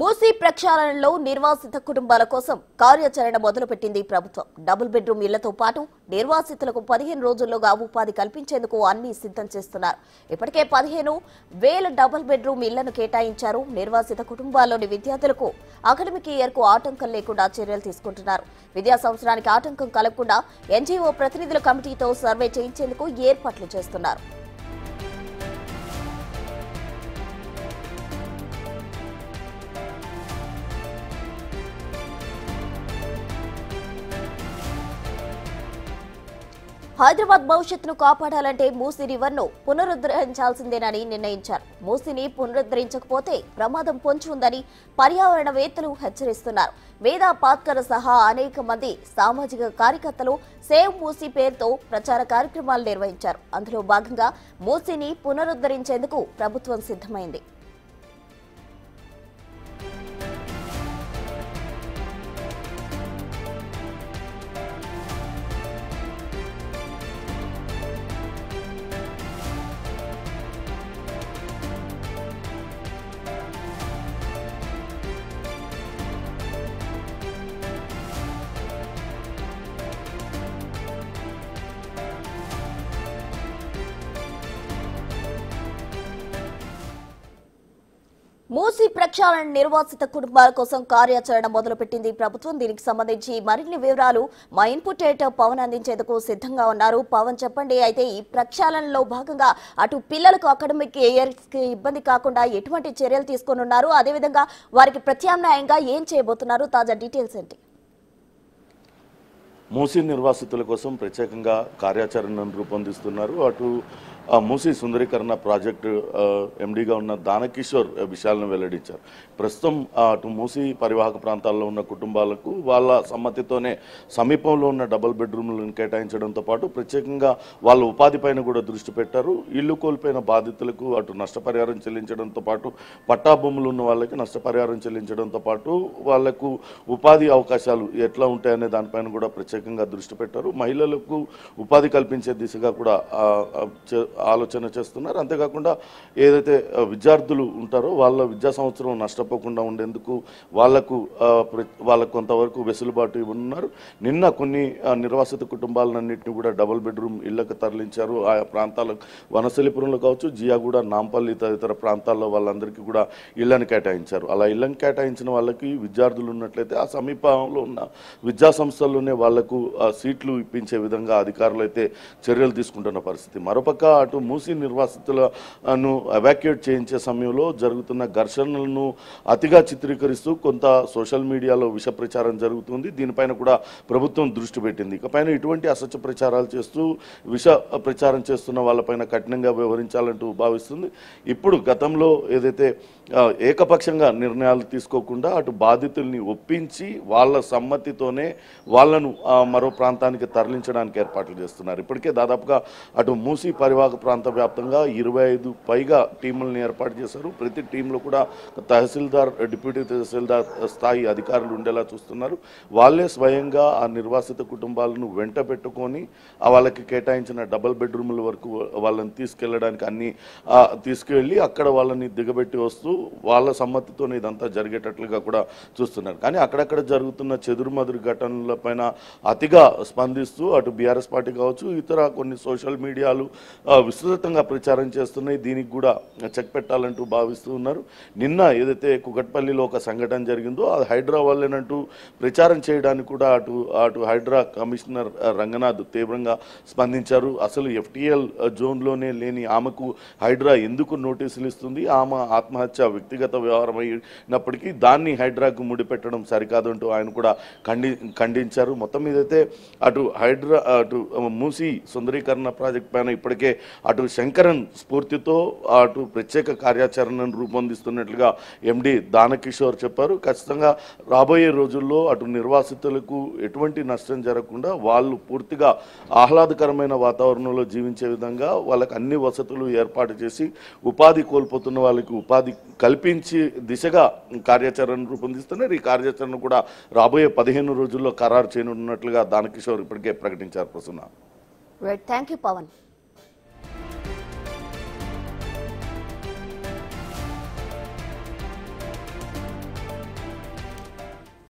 మూసీ ప్రక్షాళనలో నిర్వాసిత కుటుంబాల కోసం కార్యాచరణ మొదలుపెట్టింది ప్రభుత్వం. డబుల్ బెడ్రూమ్ ఇళ్లతో పాటు నిర్వాసితులకు 15 రోజుల్లోగా ఉపాధి కల్పించేందుకు అన్ని సిద్ధం చేస్తున్నారు. ఇప్పటికే 15,000 డబుల్ బెడ్రూమ్ ఇళ్లను కేటాయించారు. నిర్వాసిత కుటుంబాల్లోని విద్యార్థులకు అకాడమిక్ ఇయర్ కు ఆటంకం లేకుండా చర్యలు తీసుకుంటున్నారు. విద్యా సంవత్సరానికి ఆటంకం కలగకుండా ఎన్జీఓ ప్రతినిధుల కమిటీతో సర్వే చేయించేందుకు ఏర్పాట్లు చేస్తున్నారు. హైదరాబాద్ భవిష్యత్తును కాపాడాలంటే మూసీ రివర్ను పునరుద్ధరించాల్సిందేనని నిర్ణయించారు. మూసీని పునరుద్ధరించకపోతే ప్రమాదం పొంచి ఉందని పర్యావరణవేత్తలు హెచ్చరిస్తున్నారు. వేదా పాత్కర్ సహా అనేక మంది సామాజిక కార్యకర్తలు సేవ్ మూసీ పేరుతో ప్రచార కార్యక్రమాలు నిర్వహించారు. అందులో భాగంగా మూసీని పునరుద్ధరించేందుకు ప్రభుత్వం సిద్ధమైంది. మూసీ ప్రక్షాళన నిర్వాసిత కుటుంబాల కోసం కార్యాచరణ మొదలుపెట్టింది ప్రభుత్వం. దీనికి సంబంధించి మరిన్ని వివరాలు మా ఇన్పుట్ ఎడిటర్ పవన్ అందించేందుకు సిద్ధంగా ఉన్నారు. పవన్, చెప్పండి. అయితే ఈ ప్రక్షాళనలో భాగంగా అటు పిల్లలకు అకాడమిక్ ఇయర్ కి ఇబ్బంది కాకుండా ఎటువంటి చర్యలు తీసుకోనున్నారు, అదేవిధంగా వారికి ప్రత్యామ్నాయంగా ఏం చేయబోతున్నారు, తాజా డీటెయిల్స్ ఏంటి? మూసీ నిర్వాసితుల కోసం ప్రత్యేకంగా కార్యాచరణను రూపొందిస్తున్నారు. అటు మూసీ సుందరీకరణ ప్రాజెక్టు ఎండీగా ఉన్న దానకిషోర్ విషయాలను వెల్లడించారు. ప్రస్తుతం అటు మూసీ పరివాహక ప్రాంతాల్లో ఉన్న కుటుంబాలకు వాళ్ళ సమ్మతితోనే సమీపంలో ఉన్న డబుల్ బెడ్రూమ్లను కేటాయించడంతో పాటు ప్రత్యేకంగా వాళ్ళ ఉపాధి పైన కూడా దృష్టి పెట్టారు. ఇల్లు కోల్పోయిన బాధితులకు అటు నష్టపరిహారం చెల్లించడంతో పాటు పట్టా భూములు ఉన్న వాళ్ళకి నష్టపరిహారం చెల్లించడంతో పాటు వాళ్లకు ఉపాధి అవకాశాలు ఎట్లా ఉంటాయనే దానిపైన కూడా ప్రత్యేకంగా దృష్టి పెట్టారు. మహిళలకు ఉపాధి కల్పించే దిశగా కూడా ఆలోచన చేస్తున్నారు. అంతేకాకుండా ఏదైతే విద్యార్థులు ఉంటారో వాళ్ళ విద్యా సంవత్సరం నష్టపోకుండా ఉండేందుకు వాళ్ళకు కొంతవరకు వెసులుబాటు ఇవ్వనున్నారు. నిన్న కొన్ని నిర్వాసిత కుటుంబాలన్నింటినీ కూడా డబుల్ బెడ్రూమ్ ఇళ్లకు తరలించారు. ఆయా ప్రాంతాలకు వనశలిపురంలో కావచ్చు, జియాగూడ, నాంపల్లి తదితర ప్రాంతాల్లో వాళ్ళందరికీ కూడా ఇళ్లను కేటాయించారు. అలా ఇళ్లను కేటాయించిన వాళ్ళకి విద్యార్థులు ఉన్నట్లయితే ఆ సమీపంలో ఉన్న విద్యా సంస్థల్లోనే వాళ్లకు సీట్లు ఇప్పించే విధంగా అధికారులు అయితే చర్యలు తీసుకుంటున్న పరిస్థితి. మరోపక్క అటు మూసీ నిర్వాసితులను ఎవాక్యుయేట్ చేయించే సమయంలో జరుగుతున్న ఘర్షణలను అతిగా చిత్రీకరిస్తూ కొంత సోషల్ మీడియాలో విష ప్రచారం జరుగుతుంది. దీనిపైన కూడా ప్రభుత్వం దృష్టి పెట్టింది. ఇకపైన ఇటువంటి అసత్య ప్రచారాలు చేస్తూ విష ప్రచారం చేస్తున్న వాళ్ళపైన కఠినంగా వ్యవహరించాలంటూ భావిస్తుంది. ఇప్పుడు గతంలో ఏదైతే ఏకపక్షంగా నిర్ణయాలు తీసుకోకుండా అటు బాధితుల్ని ఒప్పించి వాళ్ళ సమ్మతితోనే వాళ్లను మరో ప్రాంతానికి తరలించడానికి ఏర్పాట్లు చేస్తున్నారు. ఇప్పటికే దాదాపుగా అటు మూసీ పరివాహక ప్రాంత వ్యాప్తంగా 25 పైగా టీములను ఏర్పాటు చేశారు. ప్రతి టీంలో కూడా తహసీల్దార్, డిప్యూటీ తహసీల్దార్ స్థాయి అధికారులు ఉండేలా చూస్తున్నారు. వాళ్ళే స్వయంగా ఆ నిర్వాసిత కుటుంబాలను వెంట పెట్టుకొని వాళ్ళకి కేటాయించిన డబుల్ బెడ్రూముల వరకు వాళ్ళని తీసుకెళ్లడానికి అన్ని తీసుకువెళ్ళి అక్కడ వాళ్ళని దిగబెట్టి వస్తూ వాళ్ళ సమ్మతితోనే ఇదంతా జరిగేటట్లుగా కూడా చూస్తున్నారు. కానీ అక్కడక్కడ జరుగుతున్న చెదురుమదురు ఘటనలపైన అతిగా స్పందిస్తూ అటు బీఆర్ఎస్ పార్టీ కావచ్చు, ఇతర కొన్ని సోషల్ మీడియాలు విస్తృతంగా ప్రచారం చేస్తున్నాయి. దీనికి కూడా చెక్ పెట్టాలంటూ భావిస్తూ ఉన్నారు. నిన్న ఏదైతే కుకట్పల్లిలో ఒక సంఘటన జరిగిందో అది హైడ్రా వాళ్ళేనంటూ ప్రచారం చేయడానికి కూడా అటు హైడ్రా కమిషనర్ రంగనాథ్ తీవ్రంగా స్పందించారు. అసలు ఎఫ్టీఎల్ జోన్లోనే లేని ఆమెకు హైడ్రా ఎందుకు నోటీసులు ఇస్తుంది, ఆమె ఆత్మహత్య వ్యక్తిగత వ్యవహారం అయినప్పటికీ దాన్ని హైడ్రాకు ముడిపెట్టడం సరికాదంటూ ఆయన కూడా ఖండించారు. మొత్తం మీదైతే అటు మూసీ సుందరీకరణ ప్రాజెక్ట్ పైన ఇప్పటికే అటు శంకరన్ స్ఫూర్తితో అటు ప్రత్యేక కార్యాచరణను రూపొందిస్తున్నట్లుగా ఎండి దానకిషోర్ చెప్పారు. ఖచ్చితంగా రాబోయే రోజుల్లో అటు నిర్వాసితులకు ఎటువంటి నష్టం జరగకుండా వాళ్ళు పూర్తిగా ఆహ్లాదకరమైన వాతావరణంలో జీవించే విధంగా వాళ్ళకి అన్ని వసతులు ఏర్పాటు చేసి ఉపాధి కోల్పోతున్న వాళ్ళకి ఉపాధి కల్పించి దిశగా కార్యాచరణ రూపొందిస్తున్నారు. ఈ కార్యాచరణ కూడా రాబోయే 15 రోజుల్లో ఖరారు చేయనున్నట్లుగా దానకిషోర్ ఇప్పటికే ప్రకటించారు. Prasanna, thank you Pawan.